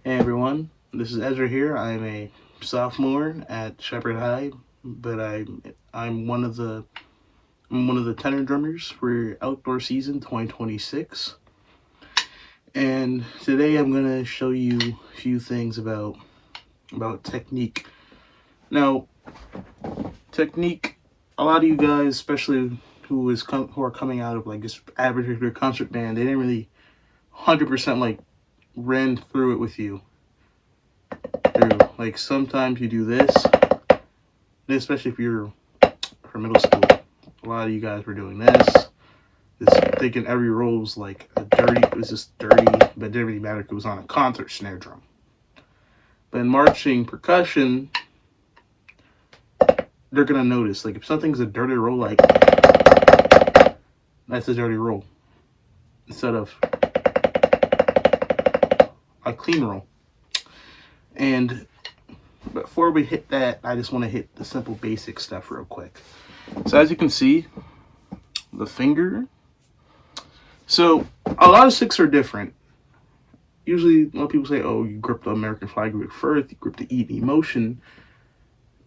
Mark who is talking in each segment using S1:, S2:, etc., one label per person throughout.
S1: Hey everyone, this is Ezra here. I'm a sophomore at Shepherd High, but I'm one of the tenor drummers for outdoor season 2026. And today I'm gonna show you a few things about technique. Now, technique. A lot of you guys, especially who are coming out of like just average regular concert band, they didn't really 100% like ran through it with you. Through like sometimes you do this, especially if you're from middle school. A lot of you guys were doing this. Thinking every roll was like it was just dirty, but it didn't really matter if it was on a concert snare drum. But in marching percussion, they're gonna notice like if something's a dirty roll, like that's a dirty roll instead of a clean roll. And before we hit that, I just want to hit the simple basic stuff real quick. So as you can see, the finger. So a lot of sticks are different. Usually, a lot of people say, "Oh, you grip the American flag grip first, you grip the E and E motion."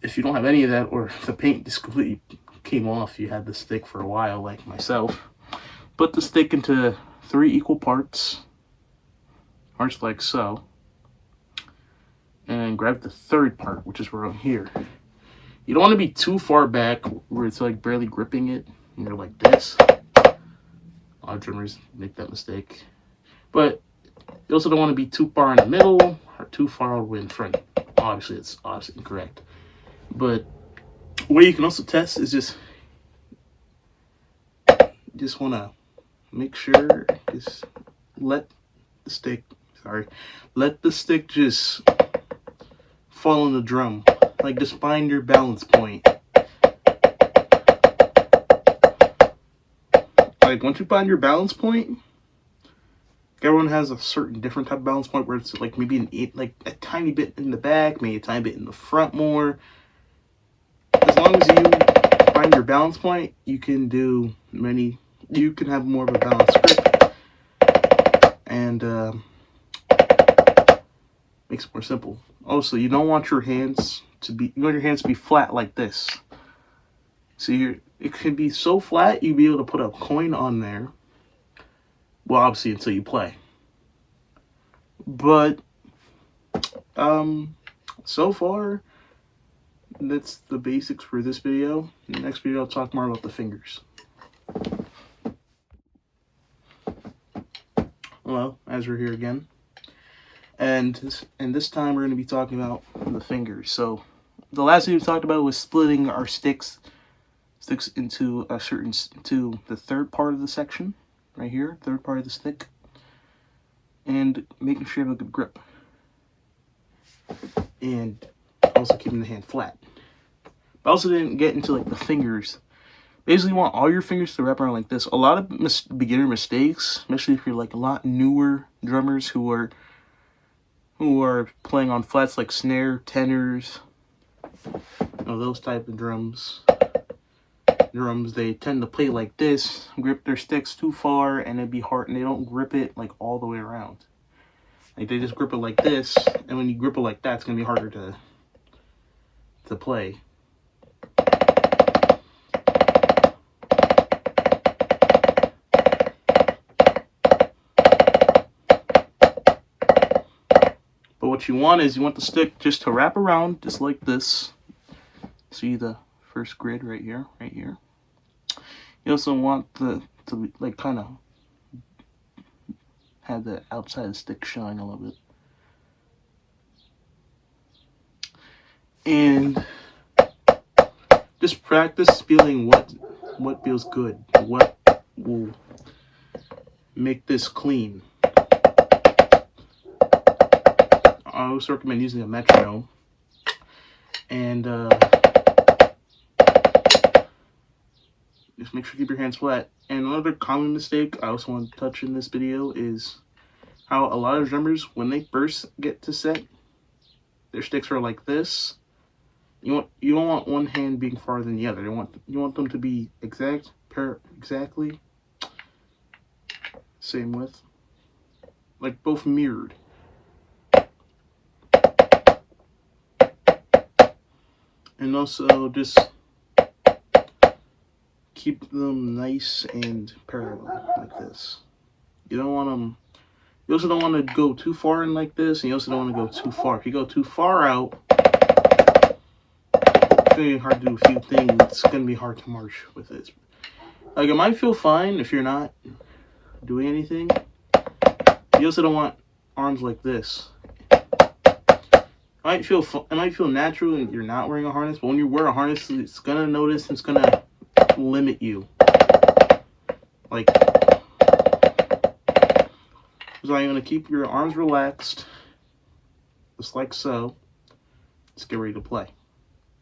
S1: If you don't have any of that, or the paint just completely came off, you had the stick for a while, like myself. Put the stick into 3 equal parts, like so, and grab the third part, which is around here. You don't want to be too far back where it's like barely gripping it, and you're like this. A lot of drummers make that mistake. But you also don't want to be too far in the middle or too far away in front. Obviously, it's obviously incorrect. But the way you can also test is just want to make sure just let the stick let the stick just fall on the drum. Like just find your balance point. Like once you find your balance point, everyone has a certain different type of balance point where it's like maybe like a tiny bit in the back, maybe a tiny bit in the front more. As long as you find your balance point, you can have more of a balanced grip and makes it more simple. Also, you don't want your hands to be flat like this. So it can be so flat you'll be able to put a coin on there. Well, obviously until you play. But so far that's the basics for this video. In the next video I'll talk more about the fingers. Hello, Ezra here again. And this time we're going to be talking about the fingers. So the last video we talked about was splitting our sticks into the third part of the section, right here, third part of the stick, and making sure you have a good grip, and also keeping the hand flat. But I also didn't get into like the fingers. Basically, you want all your fingers to wrap around like this. A lot of beginner mistakes, especially if you're like a lot newer drummers who are playing on flats like snare, tenors, those type of drums, they tend to play like this, grip their sticks too far, and it'd be hard, and they don't grip it like all the way around. Like they just grip it like this, and when you grip it like that, it's gonna be harder to play. But what you want the stick just to wrap around, just like this. See the first grid right here, right here. You also want to like kind of have the outside of the stick showing a little bit. And just practice feeling what feels good, what will make this clean. I always recommend using a metronome, and just make sure you keep your hands flat. And another common mistake I also want to touch in this video is how a lot of drummers, when they first get to set, their sticks are like this. You don't want one hand being farther than the other. You want them to be exactly same width, like both mirrored. And also just keep them nice and parallel like this. You don't want them. You also don't want to go too far in like this, and you also don't want to go too far. If you go too far out, it's gonna be hard to do a few things. It's gonna be hard to march with it. Like, it might feel fine if you're not doing anything. You also don't want arms like this. It might feel natural and you're not wearing a harness, but when you wear a harness, it's gonna notice. It's gonna limit you. Like, so you're gonna keep your arms relaxed, just like so. Let's get ready to play.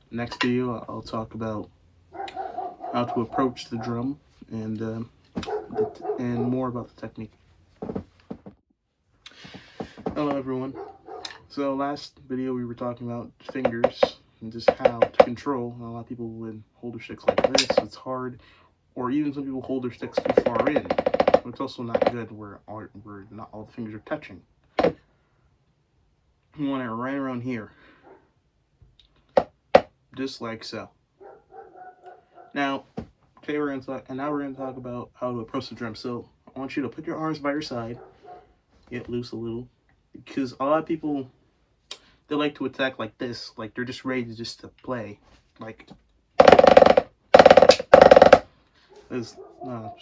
S1: Next video, I'll talk about how to approach the drum and more about the technique. Hello, everyone. So last video we were talking about fingers and just how to control. A lot of people would hold their sticks like this. It's hard, or even some people hold their sticks too far in. It's also not good where not all the fingers are touching. You want it right around here, just like so. Now, okay, we're gonna talk about how to approach the drum. So I want you to put your arms by your side, get loose a little, because a lot of people, they like to attack like this, like they're just ready to play. Like, it's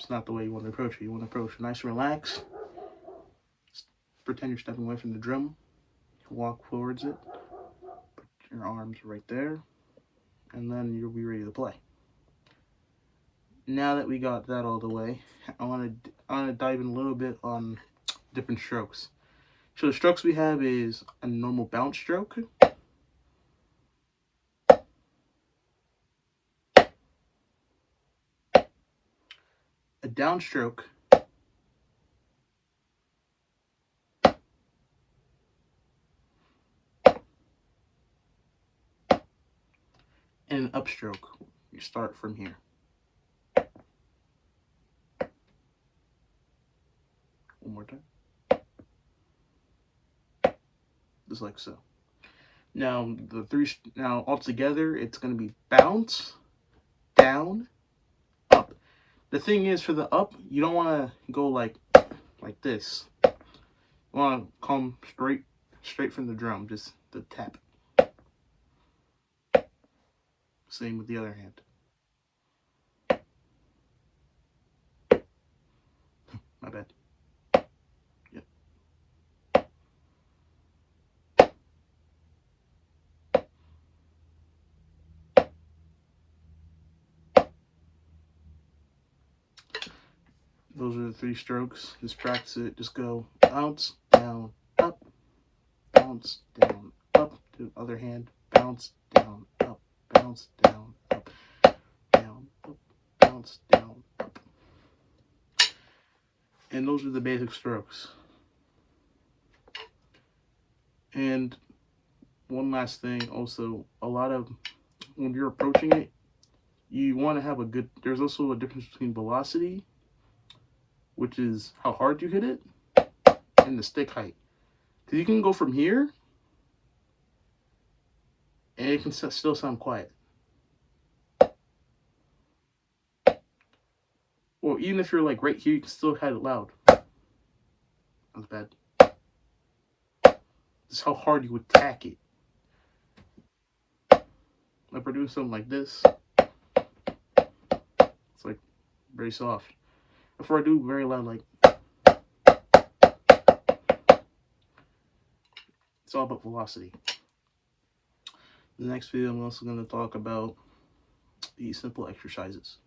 S1: not the way you want to approach it. You want to approach nice and relaxed. Just pretend you're stepping away from the drum. Walk towards it. Put your arms right there, and then you'll be ready to play. Now that we got that all the way, I want to dive in a little bit on different strokes. So the strokes we have is a normal bounce stroke, a downstroke, and an upstroke. You start from here. One more time. Just like so. Now altogether it's going to be bounce, down, up. The thing is, for the up, you don't want to go like this. You want to come straight from the drum, just the tap. Same with the other hand. My bad. Yep. Those are the 3 strokes. Just practice it. Just go bounce, down, up, bounce, down, up. To the other hand, bounce, down, up, bounce, down, up, down, up, bounce, down, up. And those are the basic strokes. And one last thing, also, when you're approaching it, you want to have there's also a difference between velocity, which is how hard you hit it, and the stick height. Because you can go from here, and it can still sound quiet. Or even if you're like right here, you can still have it loud. That's bad. This is how hard you would tack it. If we're doing something like this, it's like very soft. If I do very loud, like, it's all about velocity. The next video, I'm also going to talk about these simple exercises.